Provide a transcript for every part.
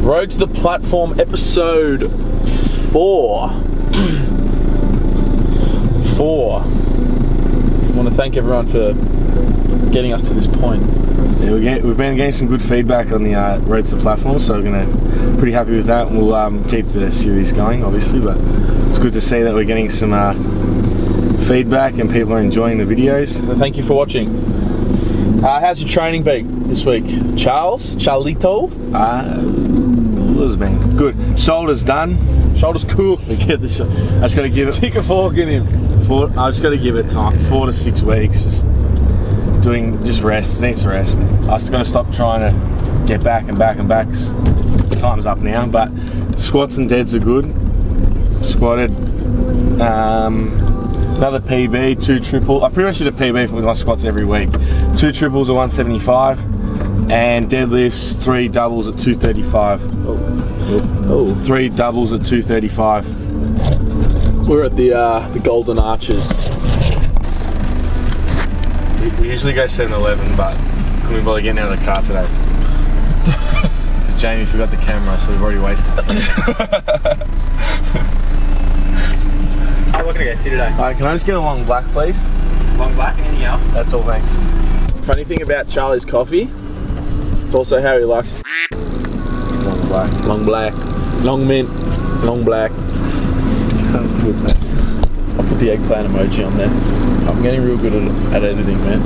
Road to the Platform, episode 4. 4. I want to thank everyone for getting us to this point. Yeah, we've been getting some good feedback on the Road to the Platform, so we're pretty happy with that. We'll keep the series going, obviously, but it's good to see that we're getting some feedback and people are enjoying the videos. So thank you for watching. How's your training been this week? Charlito? It's been good. Shoulders done. Shoulder's cool. Get the I just got to give it. Stick a fork in him. I just got to give it time. 4 to 6 weeks. Just rest. It needs to rest. I was going to stop trying to get back and back and back. The time's up now. But squats and deads are good. Squatted. Another PB, 2 triple. I pretty much did a PB with my squats every week. 2 triples at 175, and deadlifts 3 doubles at 235. Oh. 3 doubles at 235. We're at the Golden Arches. We usually go 7-Eleven, but couldn't be bothered getting out of the car today. Because Jamie forgot the camera, so we've already wasted time. What can I get you today? Alright, can I just get a long black, please? Long black and anything else? That's all, thanks. Funny thing about Charlie's coffee, it's also how he likes Long black. long black, long mint, long black. I'll put the eggplant emoji on there. I'm getting real good at editing, man.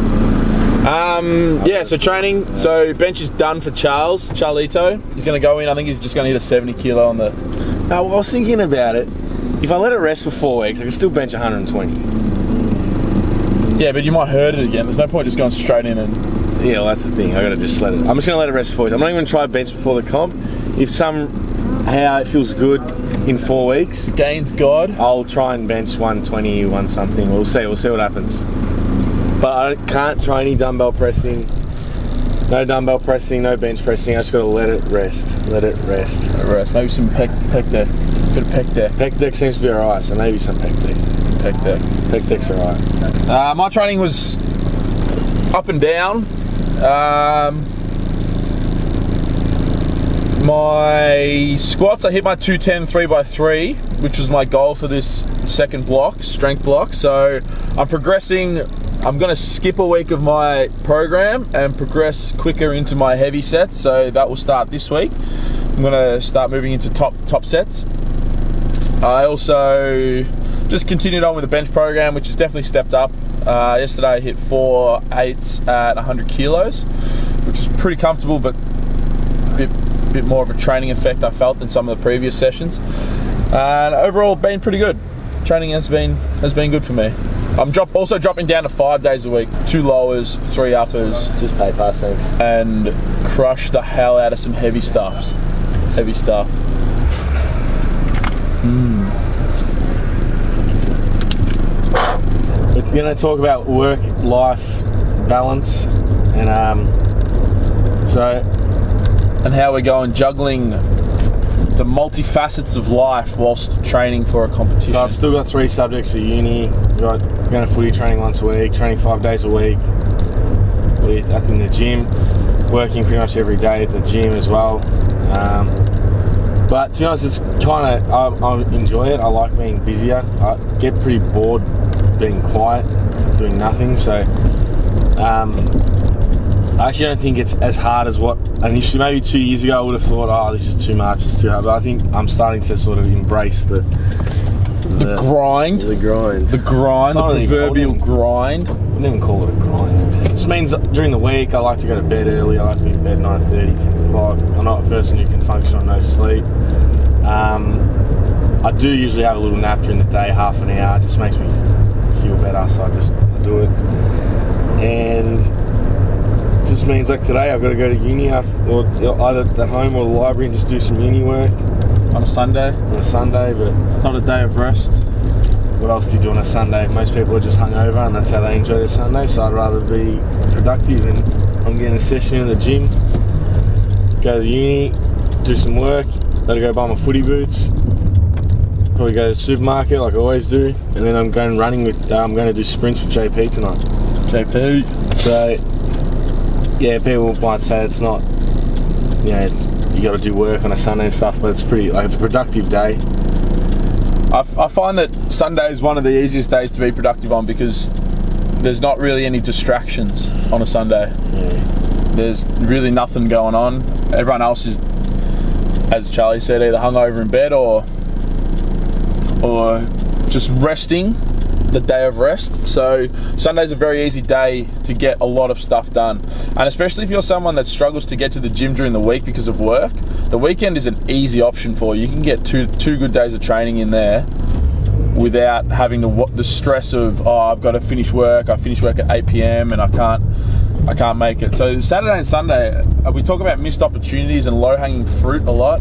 Yeah, so training. So bench is done for Charlito. He's going to go in. I think he's just going to hit a 70 kilo on the... Now, I was thinking about it. If I let it rest for 4 weeks, I can still bench 120. Yeah, but you might hurt it again. There's no point just going straight in and... Yeah, well, that's the thing. I gotta just let it. I'm just gonna let it rest for 4 weeks. I'm not even gonna try bench before the comp. If somehow it feels good in 4 weeks, Gains God. I'll try and bench 120, 1 something. We'll see what happens. But I can't try any dumbbell pressing. No dumbbell pressing, no bench pressing. I just gotta let it rest. Let it rest. Maybe some pec deck. Bit of pec deck. Pec deck seems to be alright, so maybe some pec deck. Pec deck. Pec deck's alright. My training was up and down. My squats, I hit my 210 3x3, which was my goal for this second block, strength block. So I'm progressing. I'm going to skip a week of my program and progress quicker into my heavy sets. So that will start this week. I'm going to start moving into top sets. I also just continued on with the bench program, which has definitely stepped up. Yesterday I hit 4 8s at 100 kilos, which was pretty comfortable, but a bit more of a training effect I felt than some of the previous sessions. And overall, been pretty good. Training has been good for me. I'm also dropping down to 5 days a week, 2 lowers, 3 uppers. Just pay pass, thanks. And crush the hell out of some heavy stuff. Heavy stuff. We're going to talk about work-life balance and and how we're going juggling the multifacets of life whilst training for a competition. So I've still got 3 subjects at uni. Got going to footy training once a week, training 5 days a week up in the gym, working pretty much every day at the gym as well. But to be honest, it's kind of, I enjoy it. I like being busier. I get pretty bored being quiet, doing nothing. So I actually don't think it's as hard as what initially, maybe 2 years ago, I would have thought, oh, this is too much, it's too hard. But I think I'm starting to sort of embrace the grind. The grind. The grind, the proverbial grind. I wouldn't even call it a grind. It just means that during the week, I like to go to bed early. I like to be in bed 9:30, 10 o'clock. I'm not a person who can function on no sleep. I do usually have a little nap during the day, half an hour. It just makes me feel better, so I do it. And it just means like today, I've got to go to uni or either at home or the library and just do some uni work. On a Sunday? On a Sunday, but it's not a day of rest. What else do you do on a Sunday? Most people are just hungover and that's how they enjoy their Sunday, so I'd rather be productive, and I'm getting a session in the gym, go to the uni, do some work, let her go buy my footy boots, probably go to the supermarket like I always do, and then I'm going running with, I'm going to do sprints with JP tonight. JP. So, yeah, people might say it's not, you know, it's you got to do work on a Sunday and stuff, but it's pretty, like, it's a productive day. I find that Sunday is one of the easiest days to be productive on because there's not really any distractions on a Sunday. Yeah. There's really nothing going on. Everyone else is, as Charlie said, either hungover in bed or just resting, the day of rest. So Sunday's a very easy day to get a lot of stuff done, and especially if you're someone that struggles to get to the gym during the week because of work, the weekend is an easy option for you. You can get two good days of training in there without having the stress of, oh, I've got to finish work. I finish work at 8 p.m. and I can't make it. So Saturday and Sunday, we talk about missed opportunities and low-hanging fruit a lot.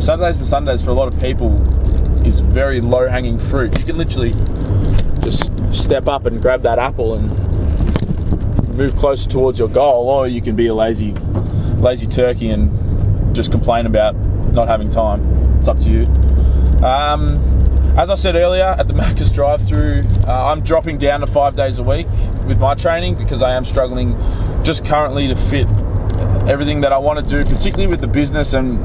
Saturdays and Sundays for a lot of people is very low-hanging fruit. You can literally just step up and grab that apple and move closer towards your goal, or you can be a lazy turkey and just complain about not having time. It's up to you. As I said earlier, at the Macca's drive-through, I'm dropping down to 5 days a week with my training because I am struggling just currently to fit everything that I want to do, particularly with the business and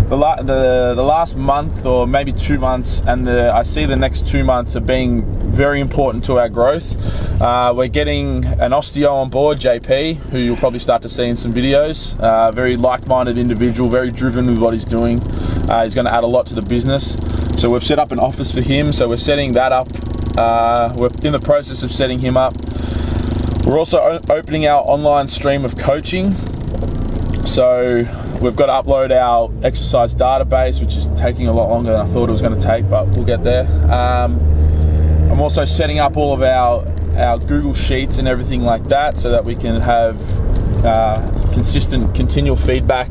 the last month or maybe 2 months, and I see the next 2 months are being very important to our growth. We're getting an osteo on board, JP, who you'll probably start to see in some videos. Very like-minded individual, very driven with what he's doing. He's going to add a lot to the business. So we've set up an office for him, so we're setting that up. We're in the process of setting him up. We're also opening our online stream of coaching. So we've got to upload our exercise database, which is taking a lot longer than I thought it was going to take, but we'll get there. I'm also setting up all of our Google Sheets and everything like that so that we can have consistent, continual feedback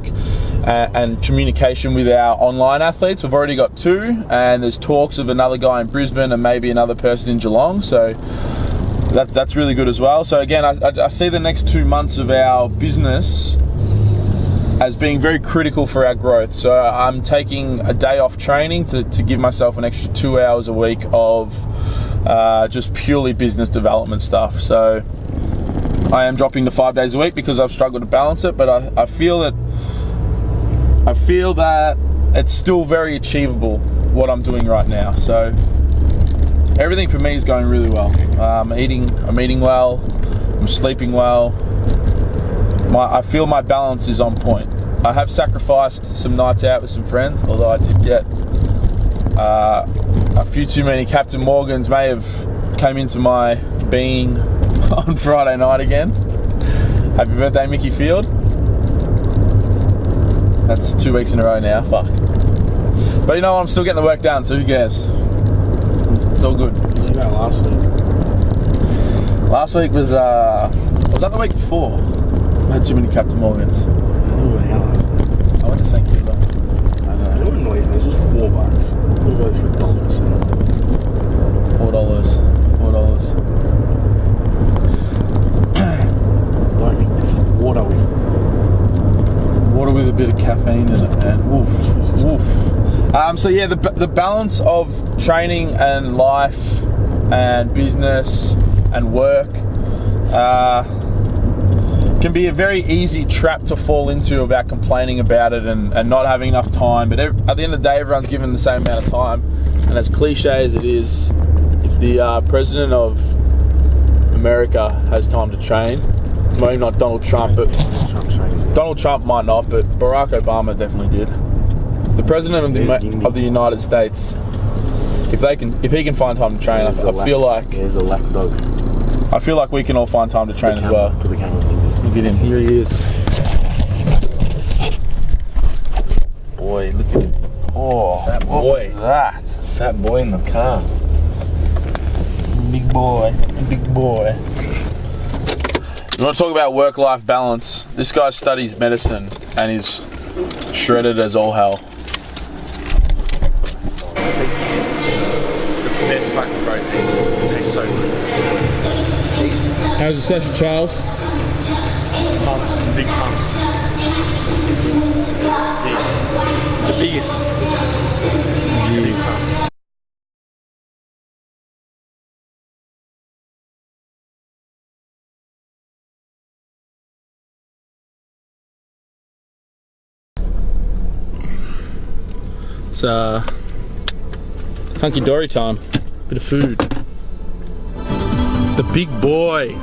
and communication with our online athletes. We've already got 2, and there's talks of another guy in Brisbane and maybe another person in Geelong. So that's really good as well. So again, I see the next 2 months of our business as being very critical for our growth. So I'm taking a day off training to give myself an extra 2 hours a week of just purely business development stuff. So I am dropping to 5 days a week because I've struggled to balance it, but I feel that it's still very achievable what I'm doing right now. So everything for me is going really well. I'm eating well, I'm sleeping well. I feel my balance is on point. I have sacrificed some nights out with some friends, although I did get a few too many Captain Morgans may have came into my being on Friday night again. Happy birthday, Mickey Field. That's 2 weeks in a row now, fuck. But you know what, I'm still getting the work done, so who cares? It's all good. What did you go last week? Last week was that the week before? I had too many Captain Morgans. I went to St Kilda. I don't know. You know what annoys me? It's just $4. Could go for $1. So. $4. Like, it's water with a bit of caffeine in it, and woof. So yeah, the balance of training and life and business and work can be a very easy trap to fall into about complaining about it and not having enough time. But at the end of the day, everyone's given the same amount of time, and as cliche as it is, if the president of America has time to train, maybe not Donald Trump, but Donald Trump might not, but Barack Obama definitely did. The president of the United States, if he can find time to train, I feel like there's the lapdog. I feel like we can all find time to train as well. Put the camera. Look at him. Here he is. Boy, look at him. Oh, that boy. What was that? That boy in the car. Big boy. You want to talk about work-life balance? This guy studies medicine and is shredded as all hell. It's the best fucking protein. It tastes so good. How's your session, Charles? Pumps, big pumps. Big. The biggest. Big pumps. It's hunky dory time. Bit of food. The big boy.